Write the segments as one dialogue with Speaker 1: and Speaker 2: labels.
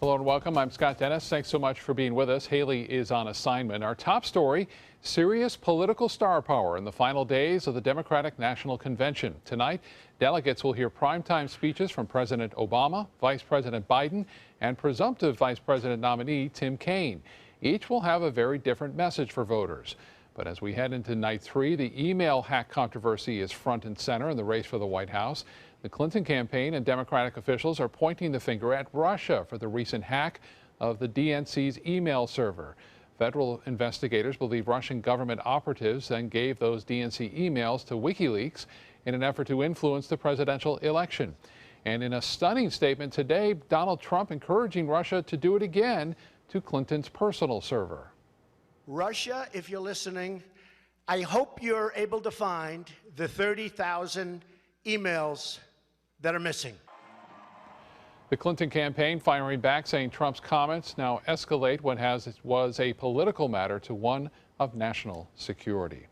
Speaker 1: Hello and welcome. I'm Scott Dennis. Thanks so much for being with us. Haley is on assignment. Our top story, serious political star power in the final days of the Democratic National Convention. Tonight, delegates will hear primetime speeches from President Obama, Vice President Biden, and presumptive Vice President nominee Tim Kaine. Each will have a very different message for voters. But as we head into night 3, the email hack controversy is front and center in the race for the White House. The Clinton campaign and Democratic officials are pointing the finger at Russia for the recent hack of the DNC's email server. Federal investigators believe Russian government operatives then gave those DNC emails to WikiLeaks in an effort to influence the presidential election. And in a stunning statement today, Donald Trump encouraging Russia to do it again to Clinton's personal server.
Speaker 2: Russia, if you're listening, I hope you're able to find the 30,000 emails that are missing.
Speaker 1: The Clinton campaign firing back, saying Trump's comments now escalate what was a political matter to one of national security.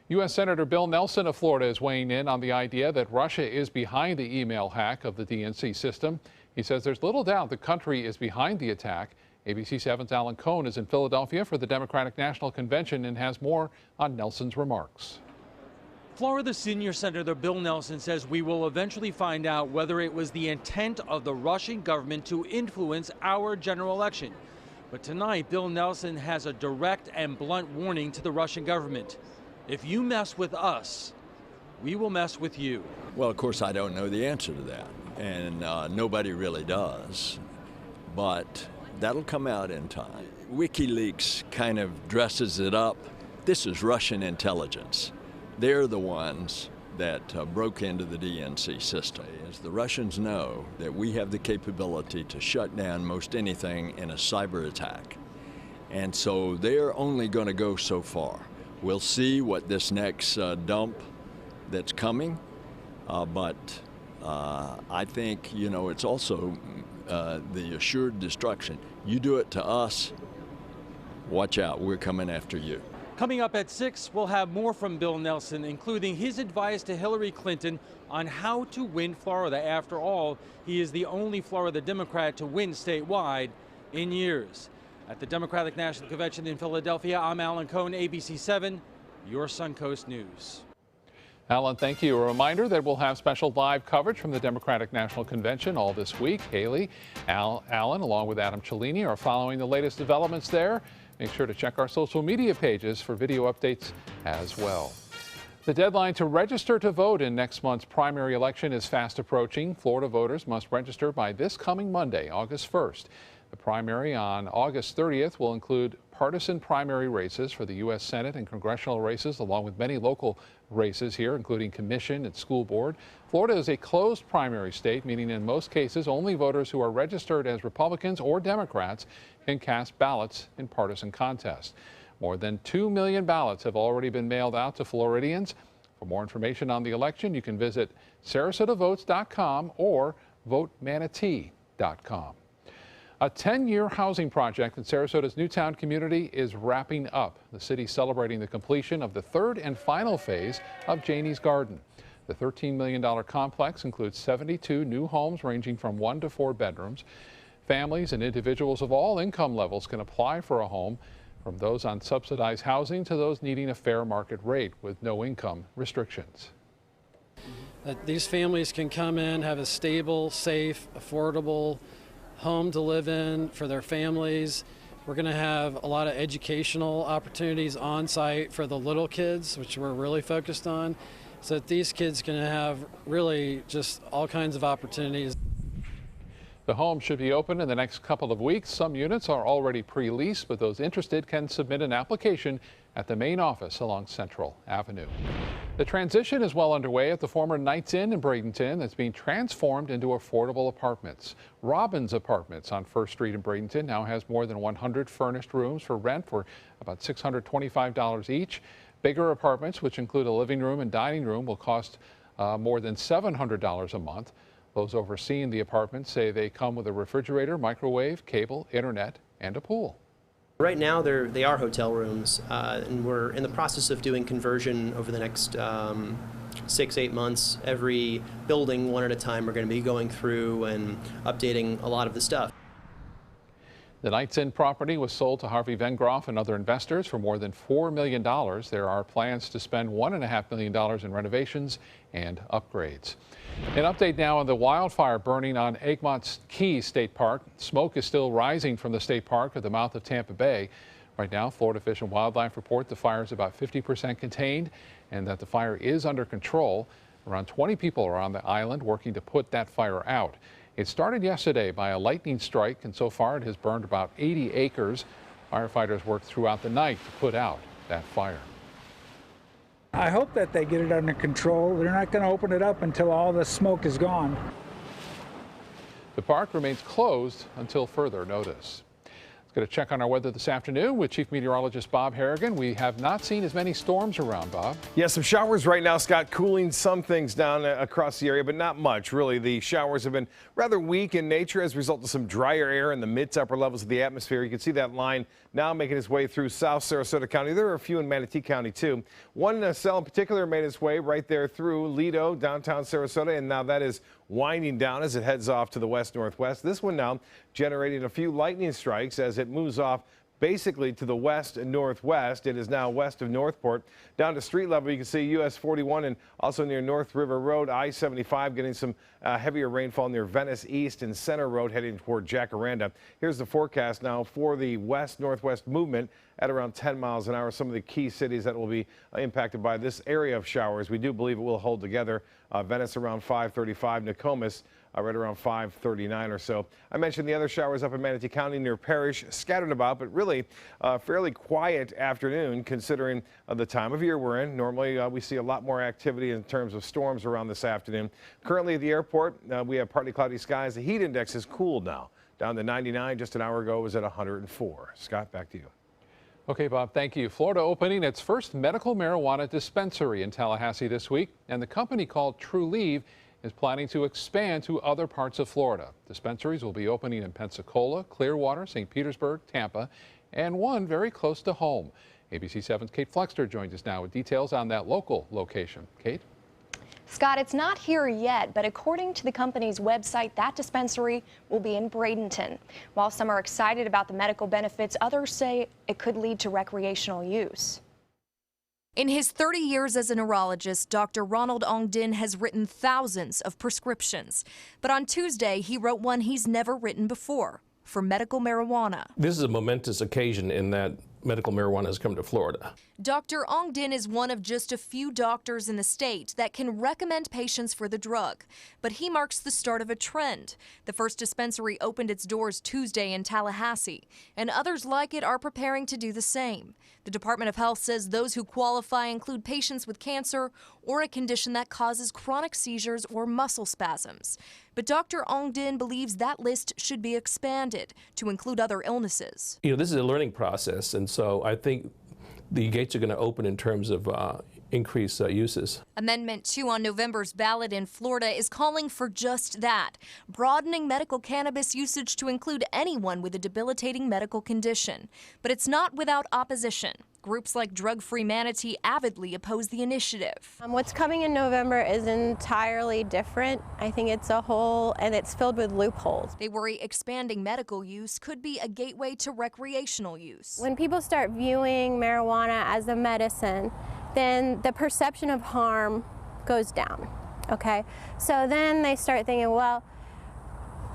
Speaker 1: U.S. Senator Bill Nelson of Florida is weighing in on the idea that Russia is behind the email hack of the DNC system. He says there's little doubt the country is behind the attack. ABC 7's Alan Cohn is in Philadelphia for the Democratic National Convention and has more on Nelson's remarks.
Speaker 3: Florida Senior Senator Bill Nelson says we will eventually find out whether it was the intent of the Russian government to influence our general election. But tonight, Bill Nelson has a direct and blunt warning to the Russian government. If you mess with us, we will mess with you.
Speaker 4: Well, of course, I don't know the answer to that, and nobody really does. But that'll come out in time. WikiLeaks kind of dresses it up. This is Russian intelligence. They're the ones that broke into the DNC system. As the Russians know that we have the capability to shut down most anything in a cyber attack. And so they're only going to go so far. We'll see what this next dump that's coming, but I think, you know, it's also the assured destruction. You do it to us, watch out, we're coming after you.
Speaker 3: Coming up at 6, we'll have more from Bill Nelson, including his advice to Hillary Clinton on how to win Florida. After all, he is the only Florida Democrat to win statewide in years. At the Democratic National Convention in Philadelphia, I'm Alan Cohn, ABC 7, your Suncoast News.
Speaker 1: Alan, thank you. A reminder that we'll have special live coverage from the Democratic National Convention all this week. Haley, Alan, along with Adam Cellini, are following the latest developments there. Make sure to check our social media pages for video updates as well. The deadline to register to vote in next month's primary election is fast approaching. Florida voters must register by this coming Monday, August 1st. The primary on August 30th will include partisan primary races for the U.S. Senate and congressional races, along with many local races here, including commission and school board. Florida is a closed primary state, meaning in most cases only voters who are registered as Republicans or Democrats can cast ballots in partisan contests. More than 2 million ballots have already been mailed out to Floridians. For more information on the election, you can visit SarasotaVotes.com or VoteManatee.com. A 10-year housing project in Sarasota's Newtown community is wrapping up. The city celebrating the completion of the third and final phase of Janie's Garden. The $13 million complex includes 72 new homes ranging from 1 to 4 bedrooms. Families and individuals of all income levels can apply for a home, from those on subsidized housing to those needing a fair market rate with no income restrictions.
Speaker 5: These families can come in, have a stable, safe, affordable home to live in for their families. We're going to have a lot of educational opportunities on site for the little kids, which we're really focused on, so that these kids can have really just all kinds of opportunities.
Speaker 1: The home should be open in the next couple of weeks. Some units are already pre-leased, but those interested can submit an application at the main office along Central Avenue. The transition is well underway at the former Knights Inn in Bradenton that's being transformed into affordable apartments. Robbins Apartments on First Street in Bradenton now has more than 100 furnished rooms for rent for about $625 each. Bigger apartments, which include a living room and dining room, will cost more than $700 a month. Those overseeing the apartments say they come with a refrigerator, microwave, cable, internet, and a pool.
Speaker 6: Right now, they are hotel rooms, and we're in the process of doing conversion over the next 6-8 months. Every building, one at a time, we're going to be going through and updating a lot of the stuff.
Speaker 1: The Knights Inn property was sold to Harvey Vengroff and other investors for more than $4 million. There are plans to spend $1.5 million in renovations and upgrades. An update now on the wildfire burning on Egmont Key State Park. Smoke is still rising from the state park at the mouth of Tampa Bay. Right now, Florida Fish and Wildlife report the fire is about 50% contained and that the fire is under control. Around 20 people are on the island working to put that fire out. It started yesterday by a lightning strike, and so far it has burned about 80 acres. Firefighters worked throughout the night to put out that fire.
Speaker 7: I hope that they get it under control. They're not going to open it up until all the smoke is gone.
Speaker 1: The park remains closed until further notice. Let's get a check on our weather this afternoon with Chief Meteorologist Bob Harrigan. We have not seen as many storms around, Bob.
Speaker 8: Yeah, some showers right now, Scott, cooling some things down across the area, but not much, really. The showers have been rather weak in nature as a result of some drier air in the mid to upper levels of the atmosphere. You can see that line now making its way through South Sarasota County. There are a few in Manatee County, too. One cell in particular made its way right there through Lido, downtown Sarasota, and now that is winding down as it heads off to the west-northwest. This one now generating a few lightning strikes as it moves off basically to the west and northwest. It is now west of Northport. Down to street level, you can see US 41 and also near North River Road, I-75 getting some heavier rainfall near Venice East and Center Road heading toward Jacaranda. Here's the forecast now for the west-northwest movement at around 10 miles an hour. Some of the key cities that will be impacted by this area of showers. We do believe it will hold together. Venice around 535, Nokomis right around 539 or so. I mentioned the other showers up in Manatee County near Parrish, scattered about, but really fairly quiet afternoon considering the time of year we're in. Normally we see a lot more activity in terms of storms around this afternoon. Currently at the airport, we have partly cloudy skies. The heat index is cooled now, down to 99. Just an hour ago it was at 104. Scott, back to you.
Speaker 1: Okay, Bob, thank you. Florida opening its first medical marijuana dispensary in Tallahassee this week, and the company called Trulieve is planning to expand to other parts of Florida. Dispensaries will be opening in Pensacola, Clearwater, St. Petersburg, Tampa, and one very close to home. ABC 7's Kate Flexter joins us now with details on that local location. Kate?
Speaker 9: Scott, it's not here yet, but according to the company's website, that dispensary will be in Bradenton. While some are excited about the medical benefits, others say it could lead to recreational use.
Speaker 10: In his 30 years as a neurologist, Dr. Ronald Ong Din has written thousands of prescriptions. But on Tuesday, he wrote one he's never written before for medical marijuana.
Speaker 11: This is a momentous occasion in that medical marijuana has come to Florida.
Speaker 10: Dr. Ong Din is one of just a few doctors in the state that can recommend patients for the drug. But he marks the start of a trend. The first dispensary opened its doors Tuesday in Tallahassee, and others like it are preparing to do the same. The Department of Health says those who qualify include patients with cancer or a condition that causes chronic seizures or muscle spasms. But Dr. Ong Din believes that list should be expanded to include other illnesses.
Speaker 11: You know, this is a learning process, and so I think the gates are going to open in terms of increased uses.
Speaker 10: Amendment 2 on November's ballot in Florida is calling for just that, broadening medical cannabis usage to include anyone with a debilitating medical condition. But it's not without opposition. Groups like Drug Free Manatee avidly oppose the initiative.
Speaker 12: What's coming in November is entirely different. I think it's a whole, and it's filled with loopholes.
Speaker 10: They worry expanding medical use could be a gateway to recreational use.
Speaker 12: When people start viewing marijuana as a medicine, then the perception of harm goes down, okay? So then they start thinking, well,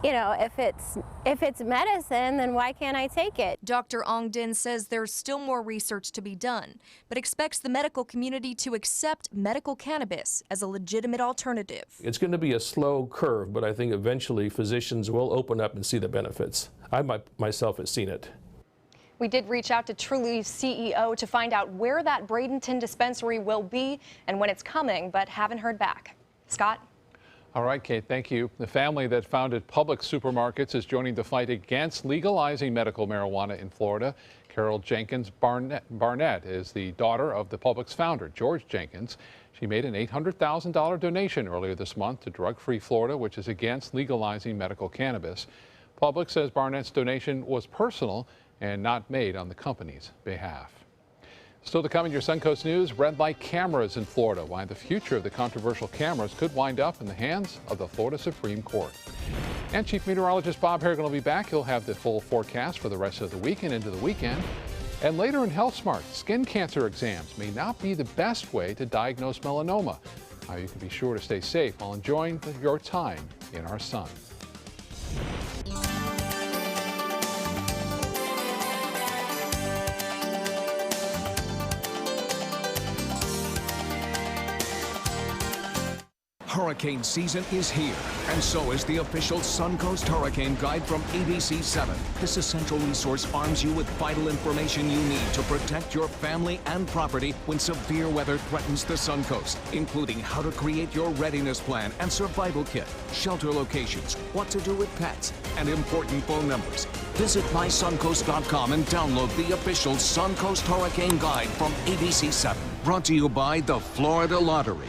Speaker 12: you know, if it's medicine, then why can't I take it?
Speaker 10: Dr. Ong Din says there's still more research to be done, but expects the medical community to accept medical cannabis as a legitimate alternative.
Speaker 11: It's going to be a slow curve, but I think eventually physicians will open up and see the benefits. I myself have seen it.
Speaker 9: We did reach out to Trulieve's CEO to find out where that Bradenton dispensary will be and when it's coming, but haven't heard back. Scott?
Speaker 1: All right, Kate, thank you. The family that founded Publix Supermarkets is joining the fight against legalizing medical marijuana in Florida. Carol Jenkins Barnett is the daughter of the Publix founder, George Jenkins. She made an $800,000 donation earlier this month to Drug Free Florida, which is against legalizing medical cannabis. Publix says Barnett's donation was personal and not made on the company's behalf. Still to come in your Suncoast News, red light cameras in Florida. Why the future of the controversial cameras could wind up in the hands of the Florida Supreme Court. And Chief Meteorologist Bob Harrigan will be back. He'll have the full forecast for the rest of the week and into the weekend. And later in Health Smart, skin cancer exams may not be the best way to diagnose melanoma. How you can be sure to stay safe while enjoying your time in our sun.
Speaker 13: Hurricane season is here, and so is the official Suncoast Hurricane Guide from ABC7. This essential resource arms you with vital information you need to protect your family and property when severe weather threatens the Suncoast, including how to create your readiness plan and survival kit, shelter locations, what to do with pets, and important phone numbers. Visit mysuncoast.com and download the official Suncoast Hurricane Guide from ABC7. Brought to you by the Florida Lottery.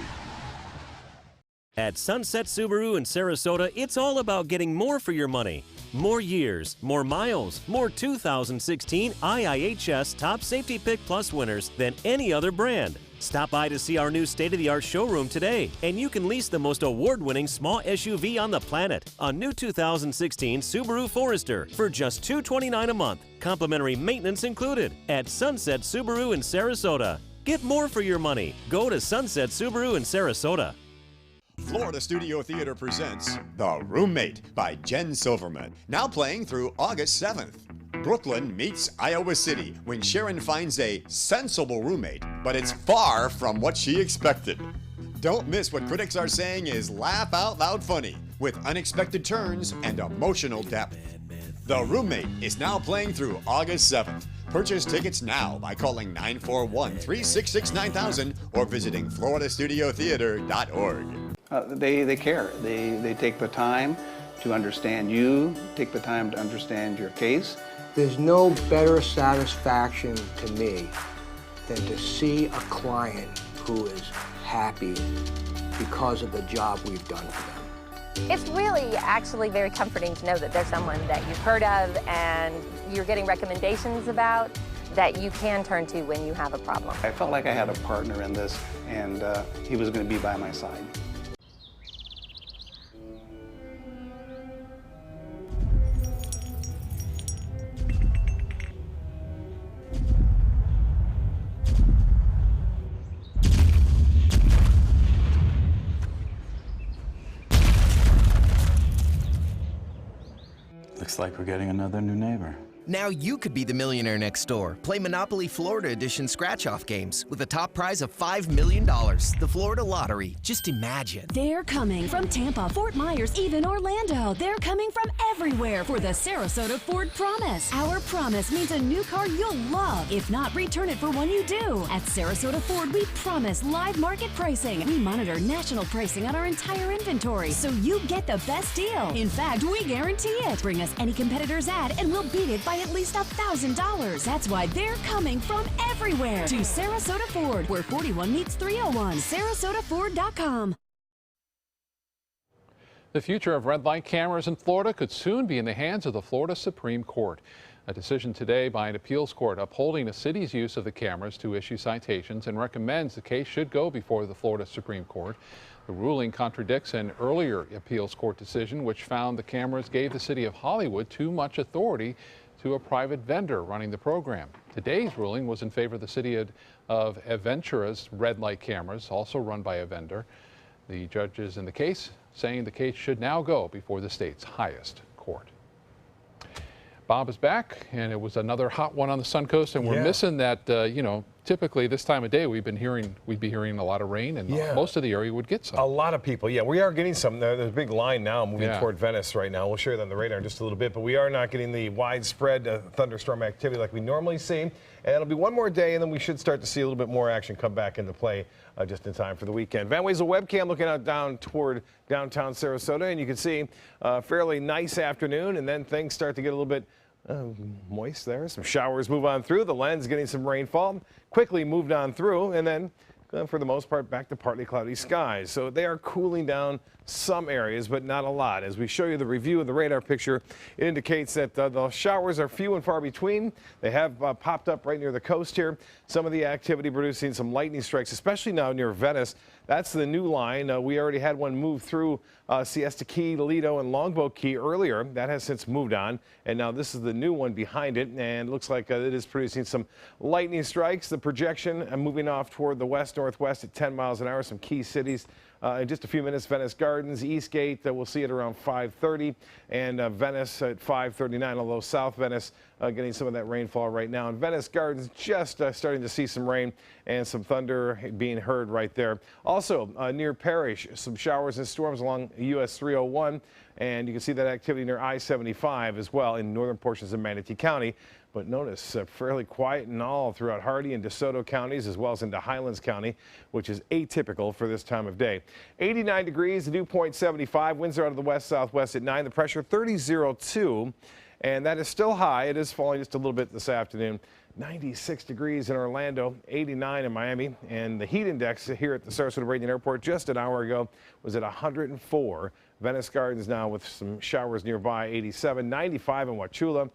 Speaker 14: At Sunset Subaru in Sarasota, it's all about getting more for your money. More years, more miles, more 2016 IIHS Top Safety Pick Plus winners than any other brand. Stop by to see our new state-of-the-art showroom today, and you can lease the most award-winning small SUV on the planet, a new 2016 Subaru Forester, for just $229 a month. Complimentary maintenance included at Sunset Subaru in Sarasota. Get more for your money. Go to Sunset Subaru in Sarasota.
Speaker 15: Florida Studio Theater presents The Roommate by Jen Silverman, now playing through August 7th. Brooklyn meets Iowa City when Sharon finds a sensible roommate, but it's far from what she expected. Don't miss what critics are saying is laugh out loud funny, with unexpected turns and emotional depth. The Roommate is now playing through August 7th. Purchase tickets now by calling 941-366-9000 or visiting floridastudiotheater.org.
Speaker 16: They care. They take the time to understand you, take the time to understand your case.
Speaker 17: There's no better satisfaction to me than to see a client who is happy because of the job we've done for them.
Speaker 18: It's really actually very comforting to know that there's someone that you've heard of and you're getting recommendations about that you can turn to when you have a problem.
Speaker 16: I felt like I had a partner in this, and he was going to be by my side.
Speaker 19: Looks like we're getting another new neighbor.
Speaker 20: Now you could be the millionaire next door. Play Monopoly Florida Edition scratch-off games with a top prize of $5 million. The Florida Lottery. Just imagine.
Speaker 21: They're coming from Tampa, Fort Myers, even Orlando. They're coming from everywhere for the Sarasota Ford Promise. Our promise means a new car you'll love. If not, return it for one you do. At Sarasota Ford, we promise live market pricing. We monitor national pricing on our entire inventory, so you get the best deal. In fact, we guarantee it. Bring us any competitor's ad, and we'll beat it by at least $1,000. That's why they're coming from everywhere to Sarasota Ford, where 41 meets 301. SarasotaFord.com.
Speaker 1: The future of red light cameras in Florida could soon be in the hands of the Florida Supreme Court. A decision today by an appeals court upholding the city's use of the cameras to issue citations and recommends the case should go before the Florida Supreme Court. The ruling contradicts an earlier appeals court decision which found the cameras gave the city of Hollywood too much authority to a private vendor running the program. Today's ruling was in favor of the city of Aventura's red light cameras, also run by a vendor. The judges in the case saying the case should now go before the state's highest court. Bob is back, and it was another hot one on the Suncoast, and we're missing that, you know, typically this time of day we'd be hearing a lot of rain, and most of the area would get some.
Speaker 8: A lot of people, we are getting some. There's a big line now moving toward Venice right now. We'll share that on the radar in just a little bit, but we are not getting the widespread thunderstorm activity like we normally see. And it'll be one more day, and then we should start to see a little bit more action come back into play just in time for the weekend. Van Wezel webcam looking out down toward downtown Sarasota, and you can see a fairly nice afternoon, and then things start to get a little bit moist there. Some showers move on through. The lens getting some rainfall. Quickly moved on through, and then for the most part back to partly cloudy skies. So they are cooling down some areas, but not a lot. As we show you the review of the radar picture, it indicates that the showers are few and far between. They have popped up right near the coast here. Some of the activity producing some lightning strikes, especially now near Venice. That's the new line. We already had one move through Siesta Key, Lido, and Longboat Key earlier. That has since moved on, and now this is the new one behind it, and it looks like it is producing some lightning strikes. The projection moving off toward the west-northwest at 10 miles an hour, some key cities. In just a few minutes, Venice Gardens, Eastgate, we'll see it around 5:30, and Venice at 5:39, although South Venice getting some of that rainfall right now. And Venice Gardens just starting to see some rain and some thunder being heard right there. Also, near Parrish, some showers and storms along US 301, and you can see that activity near I-75 as well in northern portions of Manatee County. But notice fairly quiet and all throughout Hardee and DeSoto counties, as well as into Highlands County, which is atypical for this time of day. 89 degrees, the dew point 75, winds are out of the west-southwest at 9, the pressure 30.02, and that is still high. It is falling just a little bit this afternoon. 96 degrees in Orlando, 89 in Miami, and the heat index here at the Sarasota Bradenton Airport just an hour ago was at 104. Venice Gardens now with some showers nearby, 87, 95 in Wauchula.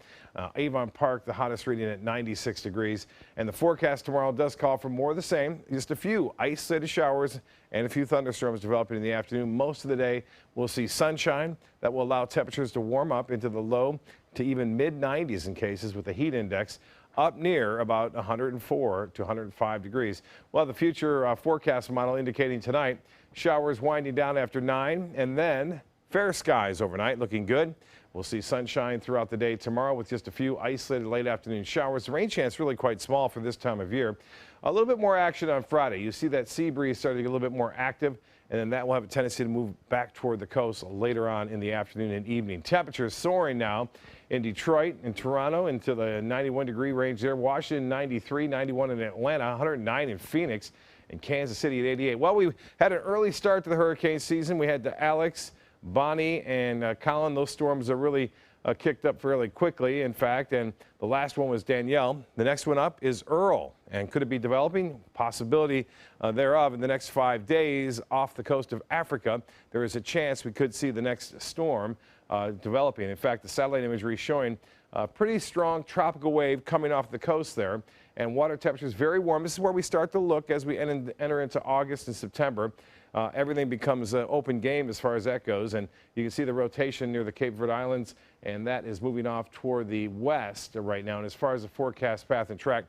Speaker 8: Avon Park, the hottest reading at 96 degrees. And the forecast tomorrow does call for more of the same. Just a few isolated showers and a few thunderstorms developing in the afternoon. Most of the day we'll see sunshine that will allow temperatures to warm up into the low to even mid-90s in cases with the heat index up near about 104 to 105 degrees. Well, the future forecast model indicating tonight showers winding down after 9 and then fair skies overnight, looking good. We'll see sunshine throughout the day tomorrow with just a few isolated late afternoon showers. The rain chance really quite small for this time of year. A little bit more action on Friday. You see that sea breeze starting to get a little bit more active, and then that will have a tendency to move back toward the coast later on in the afternoon and evening. Temperatures soaring now in Detroit and Toronto into the 91-degree range there. Washington 93, 91 in Atlanta, 109 in Phoenix, and Kansas City at 88. Well, we had an early start to the hurricane season. We had the Alex, Bonnie, and Colin. Those storms are really kicked up fairly quickly, in fact, and the last one was Danielle. The next one up is Earl, and could it be developing? Possibility thereof in the next 5 days off the coast of Africa. There is a chance we could see the next storm developing. In fact, the satellite imagery showing a pretty strong tropical wave coming off the coast there, and water temperatures very warm. This is where we start to look as we enter into August and September. Everything becomes open game as far as that goes, and you can see the rotation near the Cape Verde Islands, and that is moving off toward the west right now. And as far as the forecast path and track,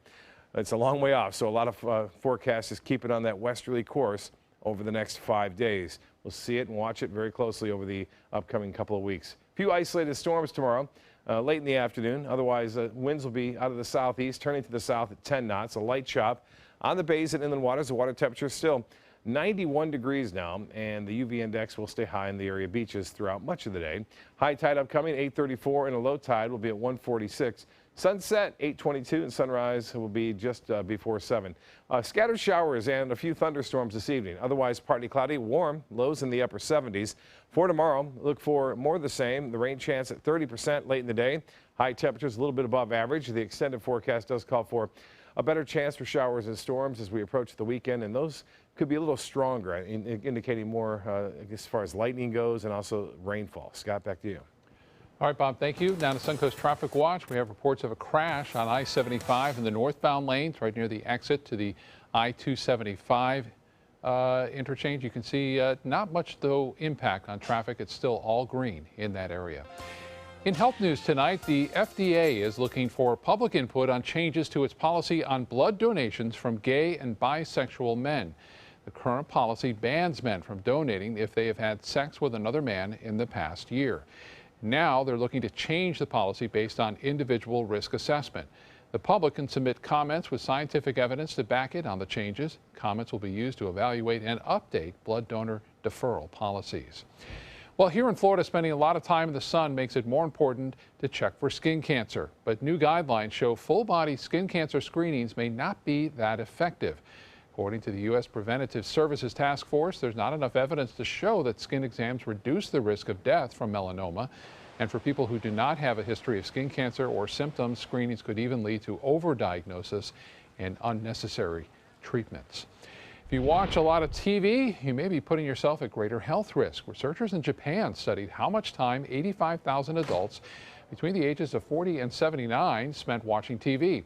Speaker 8: it's a long way off, so a lot of forecasters keep it on that westerly course over the next 5 days. We'll see it and watch it very closely over the upcoming couple of weeks. A few isolated storms tomorrow. Late in the afternoon. Otherwise, winds will be out of the southeast, turning to the south at 10 knots. A light chop on the bays and inland waters. The water temperature is still 91 degrees now, and the UV index will stay high in the area beaches throughout much of the day. High tide upcoming, 8:34, and a low tide will be at 1:46. Sunset, 8:22, and sunrise will be just before 7. Scattered showers and a few thunderstorms this evening. Otherwise, partly cloudy, warm, lows in the upper 70s. For tomorrow, look for more of the same. The rain chance at 30% late in the day. High temperatures a little bit above average. The extended forecast does call for a better chance for showers and storms as we approach the weekend, and those could be a little stronger, indicating more as far as lightning goes and also rainfall. Scott, back to you.
Speaker 1: All right, Bob, thank you. Now to Suncoast Traffic Watch. We have reports of a crash on I-75 in the northbound lanes right near the exit to the I-275 interchange. You can see not much, though, impact on traffic. It's still all green in that area. In health news tonight, the FDA is looking for public input on changes to its policy on blood donations from gay and bisexual men. The current policy bans men from donating if they have had sex with another man in the past year. Now they're looking to change the policy based on individual risk assessment. The public can submit comments with scientific evidence to back it on the changes. Comments will be used to evaluate and update blood donor deferral policies. Well, here in Florida, spending a lot of time in the sun makes it more important to check for skin cancer. But new guidelines show full-body skin cancer screenings may not be that effective. According to the U.S. Preventative Services Task Force, there's not enough evidence to show that skin exams reduce the risk of death from melanoma. And for people who do not have a history of skin cancer or symptoms, screenings could even lead to overdiagnosis and unnecessary treatments. If you watch a lot of TV, you may be putting yourself at greater health risk. Researchers in Japan studied how much time 85,000 adults between the ages of 40 and 79 spent watching TV.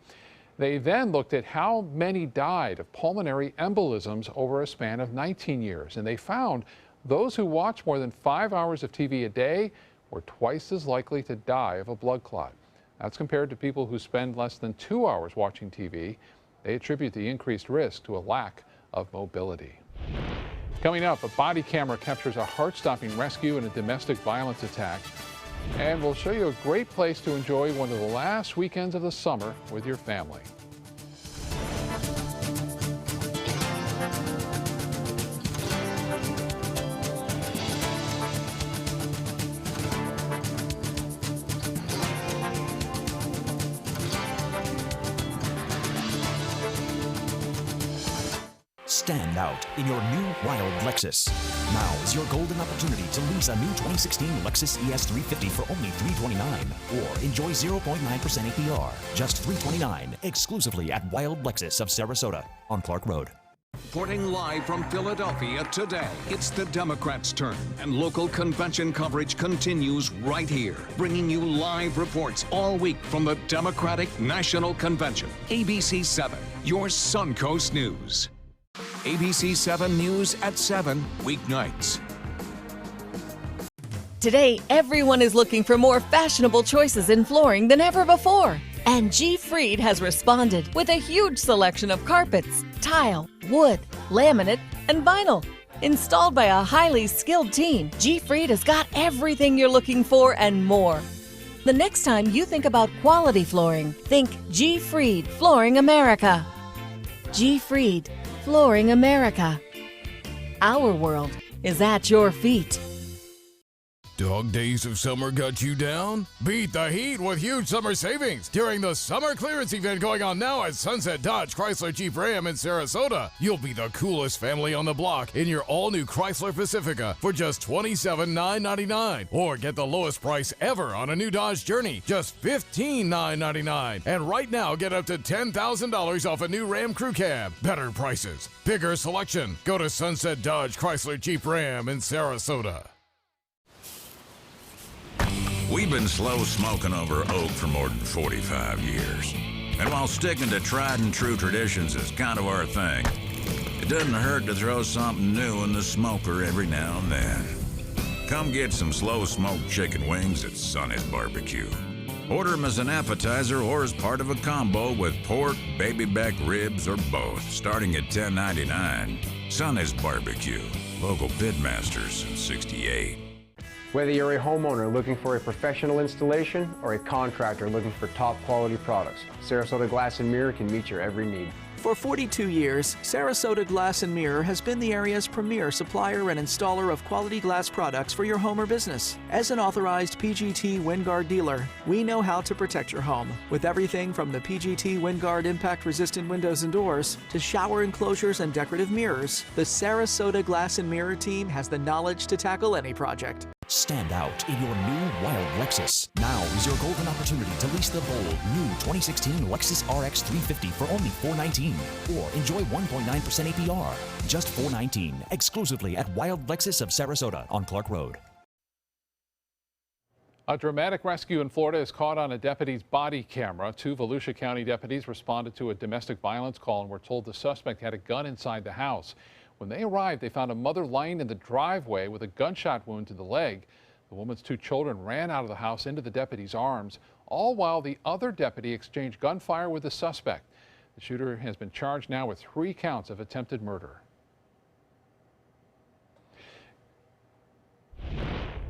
Speaker 1: They then looked at how many died of pulmonary embolisms over a span of 19 years, and they found those who watch more than 5 hours of TV a day were twice as likely to die of a blood clot. That's compared to people who spend less than 2 hours watching TV. They attribute the increased risk to a lack of mobility. Coming up, a body camera captures a heart-stopping rescue in a domestic violence attack. And we'll show you a great place to enjoy one of the last weekends of the summer with your family.
Speaker 2: Stand out in your new wild Lexus. Now is your golden opportunity to lease a new 2016 Lexus ES350 for only $329, or enjoy 0.9% APR, just $329, exclusively at Wild Lexus of Sarasota on Clark Road.
Speaker 13: Reporting live from Philadelphia today, it's the Democrats' turn, and local convention coverage continues right here, bringing you live reports all week from the Democratic National Convention. ABC 7, your Suncoast News. ABC 7 News at 7, weeknights.
Speaker 22: Today, everyone is looking for more fashionable choices in flooring than ever before. And G. Fried has responded with a huge selection of carpets, tile, wood, laminate, and vinyl. Installed by a highly skilled team, G. Fried has got everything you're looking for and more. The next time you think about quality flooring, think G. Fried Flooring America. G. Fried Flooring America. Our world is at your feet.
Speaker 23: Dog days of summer got you down? Beat the heat with huge summer savings during the summer clearance event going on now at Sunset Dodge Chrysler Jeep Ram in Sarasota. You'll be the coolest family on the block in your all-new Chrysler Pacifica for just $27,999. Or get the lowest price ever on a new Dodge Journey, just $15,999. And right now, get up to $10,000 off a new Ram Crew Cab. Better prices, bigger selection. Go to Sunset Dodge Chrysler Jeep Ram in Sarasota.
Speaker 24: We've been slow smoking over oak for more than 45 years. And while sticking to tried and true traditions is kind of our thing, it doesn't hurt to throw something new in the smoker every now and then. Come get some slow smoked chicken wings at Sonny's Barbecue. Order them as an appetizer or as part of a combo with pork, baby back ribs, or both, starting at $10.99. Sonny's Barbecue, local pitmasters since '68.
Speaker 25: Whether you're a homeowner looking for a professional installation or a contractor looking for top quality products, Sarasota Glass and Mirror can meet your every need.
Speaker 26: For 42 years, Sarasota Glass and Mirror has been the area's premier supplier and installer of quality glass products for your home or business. As an authorized PGT WinGuard dealer, we know how to protect your home with everything from the PGT WinGuard impact-resistant windows and doors to shower enclosures and decorative mirrors. The Sarasota Glass and Mirror team has the knowledge to tackle any project.
Speaker 2: Stand out in your new wild Lexus. Now is your golden opportunity to lease the bold new 2016 Lexus RX 350 for only $419, or enjoy 1.9% APR, just $419, exclusively at Wild Lexus of Sarasota on Clark Road.
Speaker 1: A dramatic rescue in Florida is caught on a deputy's body camera. 2 Volusia County deputies responded to a domestic violence call and were told the suspect had a gun inside the house. When they arrived, they found a mother lying in the driveway with a gunshot wound to the leg. The woman's 2 children ran out of the house into the deputy's arms, all while the other deputy exchanged gunfire with the suspect. The shooter has been charged now with 3 counts of attempted murder.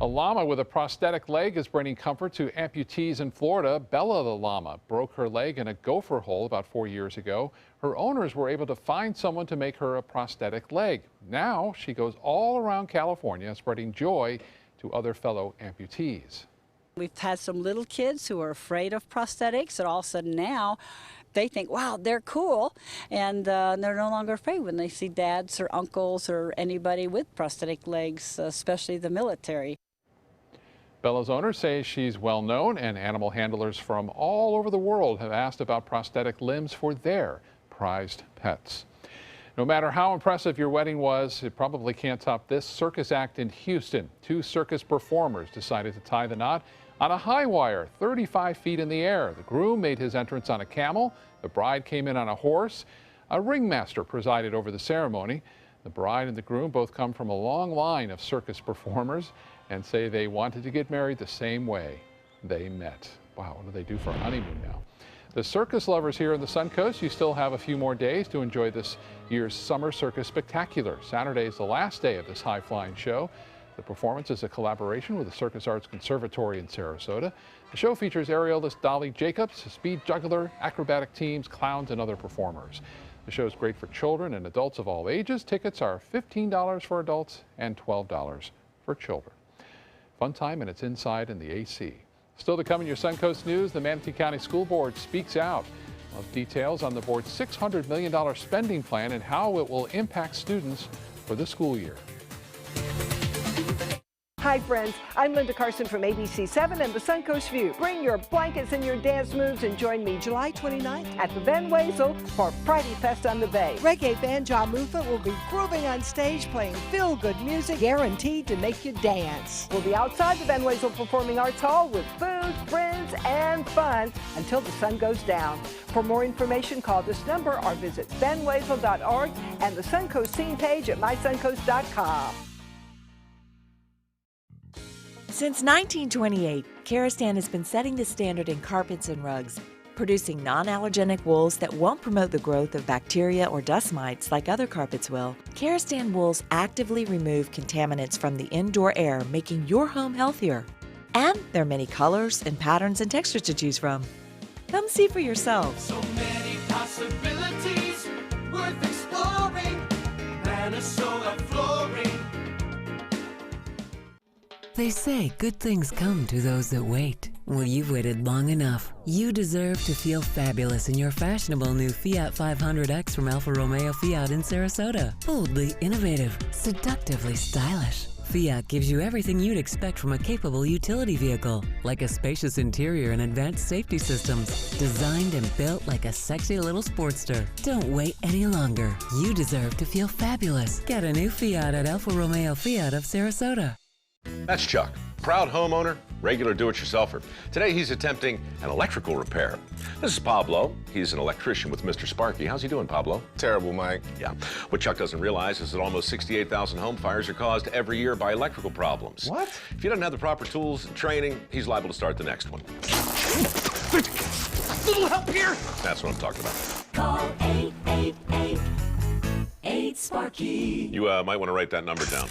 Speaker 1: A llama with a prosthetic leg is bringing comfort to amputees in Florida. Bella the llama broke her leg in a gopher hole about 4 years ago. Her owners were able to find someone to make her a prosthetic leg. Now she goes all around California spreading joy to other fellow amputees.
Speaker 27: We've had some little kids who are afraid of prosthetics, and all of a sudden now they think, wow, they're cool, and they're no longer afraid when they see dads or uncles or anybody with prosthetic legs, especially the military.
Speaker 1: Bella's owners say she's well known, and animal handlers from all over the world have asked about prosthetic limbs for their prized pets. No matter how impressive your wedding was, it probably can't top this circus act in Houston. 2 circus performers decided to tie the knot on a high wire 35 feet in the air. The groom made his entrance on a camel. The bride came in on a horse. A ringmaster presided over the ceremony. The bride and the groom both come from a long line of circus performers and say they wanted to get married the same way they met. Wow, what do they do for a honeymoon now? The circus lovers here on the Suncoast, you still have a few more days to enjoy this year's Summer Circus Spectacular. Saturday is the last day of this high-flying show. The performance is a collaboration with the Circus Arts Conservatory in Sarasota. The show features aerialist Dolly Jacobs, a speed juggler, acrobatic teams, clowns, and other performers. The show is great for children and adults of all ages. Tickets are $15 for adults and $12 for children. Fun time, and it's inside in the AC. Still to come in your Suncoast News, the Manatee County School Board speaks out. We'll have details on the board's $600 million spending plan and how it will impact students for the school year.
Speaker 3: Hi friends, I'm Linda Carson from ABC7 and the Suncoast View. Bring your blankets and your dance moves and join me July 29th at the Van Wezel for Friday Fest on the Bay. Reggae band Ja Movement will be grooving on stage playing feel-good music guaranteed to make you dance. We'll be outside the Van Wezel Performing Arts Hall with food, friends, and fun until the sun goes down. For more information, call this number or visit vanwezel.org and the Suncoast scene page at mysuncoast.com.
Speaker 4: Since 1928, Karastan has been setting the standard in carpets and rugs, producing non-allergenic wools that won't promote the growth of bacteria or dust mites like other carpets will. Karastan wools actively remove contaminants from the indoor air, making your home healthier. And there are many colors and patterns and textures to choose from. Come see for yourself.
Speaker 5: So many possibilities worth exploring. Minnesota Flooring.
Speaker 6: They say good things come to those that wait. Well, you've waited long enough. You deserve to feel fabulous in your fashionable new Fiat 500X from Alfa Romeo Fiat in Sarasota. Boldly innovative, seductively stylish. Fiat gives you everything you'd expect from a capable utility vehicle, like a spacious interior and advanced safety systems, designed and built like a sexy little Sportster. Don't wait any longer. You deserve to feel fabulous. Get a new Fiat at Alfa Romeo Fiat of Sarasota.
Speaker 7: That's Chuck, proud homeowner, regular do-it-yourselfer. Today he's attempting an electrical repair. This is Pablo. He's an electrician with Mr. Sparky. How's he doing, Pablo?
Speaker 10: Terrible, Mike.
Speaker 7: Yeah. What Chuck doesn't realize is that almost 68,000 home fires are caused every year by electrical problems.
Speaker 10: What?
Speaker 7: If he doesn't have the proper tools and training, he's liable to start the next one.
Speaker 5: Little help here.
Speaker 7: That's what I'm talking about.
Speaker 5: Call 888-8-SPARKY.
Speaker 7: You might want to write that number down.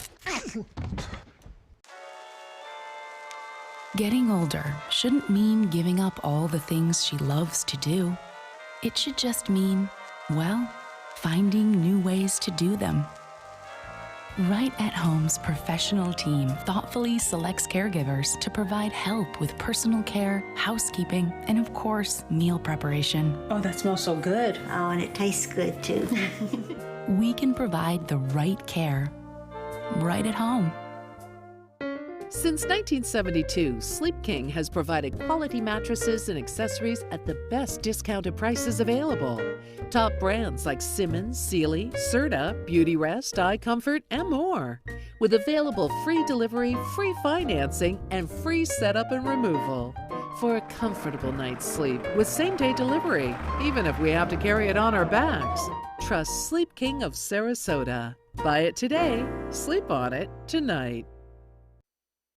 Speaker 12: Getting older shouldn't mean giving up all the things she loves to do. It should just mean, well, finding new ways to do them. Right at Home's professional team thoughtfully selects caregivers to provide help with personal care, housekeeping, and of course, meal preparation.
Speaker 28: Oh, that smells so good. Oh, and it tastes good too.
Speaker 12: We can provide the right care right at home.
Speaker 29: Since 1972, Sleep King has provided quality mattresses and accessories at the best discounted prices available. Top brands like Simmons, Sealy, Serta, Beautyrest, iComfort, and more. With available free delivery, free financing, and free setup and removal. For a comfortable night's sleep with same-day delivery, even if we have to carry it on our backs. Trust Sleep King of Sarasota. Buy it today, sleep on it tonight.